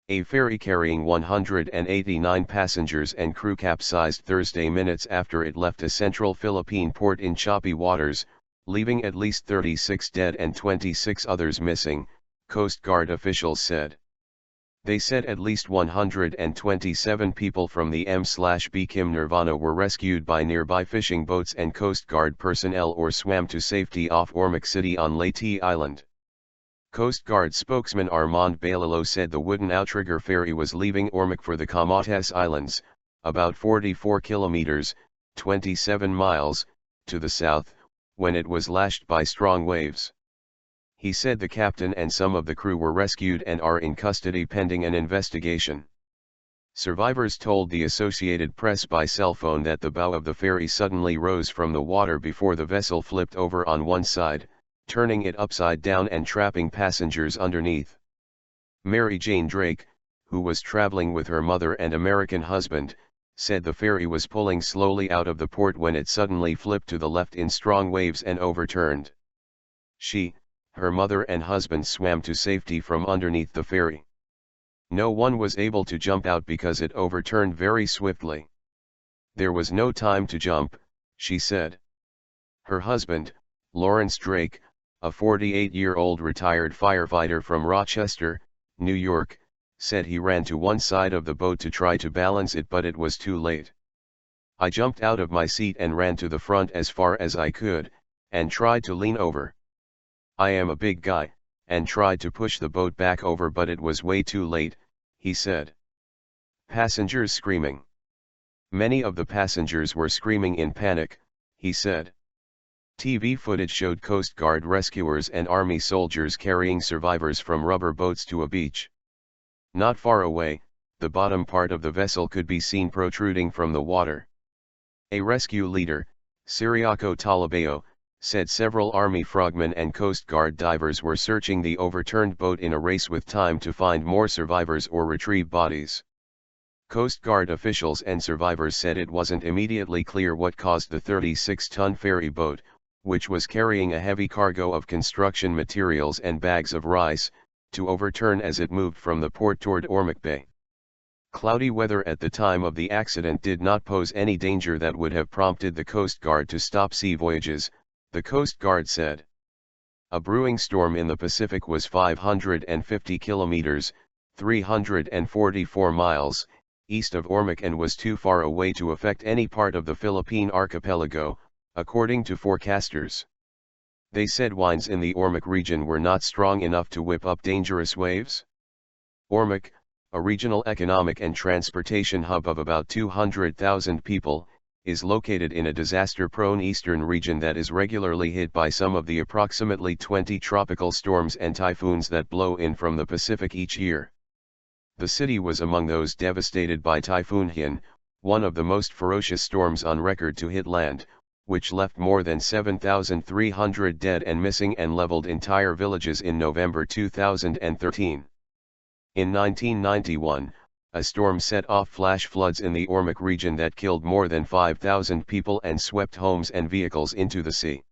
A ferry carrying 189 passengers and crew capsized Thursday minutes after it left a central Philippine port in choppy waters, leaving at least 36 dead and 26 others missing, Coast Guard officials said. They said at least 127 people from the M/B Kim Nirvana were rescued by nearby fishing boats and Coast Guard personnel or swam to safety off Ormoc City on Leyte Island. Coast Guard spokesman Armand Balilo said the wooden outrigger ferry was leaving Ormoc for the Camotes Islands, about 44 kilometers, 27 miles, to the south, when it was lashed by strong waves. He said the captain and some of the crew were rescued and are in custody pending an investigation. Survivors told the Associated Press by cell phone that the bow of the ferry suddenly rose from the water before the vessel flipped over on one side, turning it upside down and trapping passengers underneath. Mary Jane Drake, who was traveling with her mother and American husband, said the ferry was pulling slowly out of the port when it suddenly flipped to the left in strong waves and overturned. She, her mother and husband swam to safety from underneath the ferry. No one was able to jump out because it overturned very swiftly. There was no time to jump, she said. Her husband, Lawrence Drake, a 48-year-old retired firefighter from Rochester, New York, said he ran to one side of the boat to try to balance it, but it was too late. I jumped out of my seat and ran to the front as far as I could, and tried to lean over. I am a big guy, and tried to push the boat back over, but it was way too late, he said. Passengers screaming. Many of the passengers were screaming in panic, he said. TV footage showed Coast Guard rescuers and Army soldiers carrying survivors from rubber boats to a beach. Not far away, the bottom part of the vessel could be seen protruding from the water. A rescue leader, Ciriaco Talibao, said several Army frogmen and Coast Guard divers were searching the overturned boat in a race with time to find more survivors or retrieve bodies. Coast Guard officials and survivors said it wasn't immediately clear what caused the 36-ton ferry boat, which was carrying a heavy cargo of construction materials and bags of rice, to overturn as it moved from the port toward Ormoc Bay. Cloudy weather at the time of the accident did not pose any danger that would have prompted the Coast Guard to stop sea voyages, the Coast Guard said. A brewing storm in the Pacific was 550 kilometers, 344 miles, east of Ormoc and was too far away to affect any part of the Philippine archipelago, according to forecasters. They said winds in the Ormoc region were not strong enough to whip up dangerous waves. Ormoc, a regional economic and transportation hub of about 200,000 people, is located in a disaster-prone eastern region that is regularly hit by some of the approximately 20 tropical storms and typhoons that blow in from the Pacific each year. The city was among those devastated by Typhoon Haiyan, one of the most ferocious storms on record to hit land, which left more than 7,300 dead and missing and leveled entire villages in November 2013. In 1991, a storm set off flash floods in the Ormoc region that killed more than 5,000 people and swept homes and vehicles into the sea.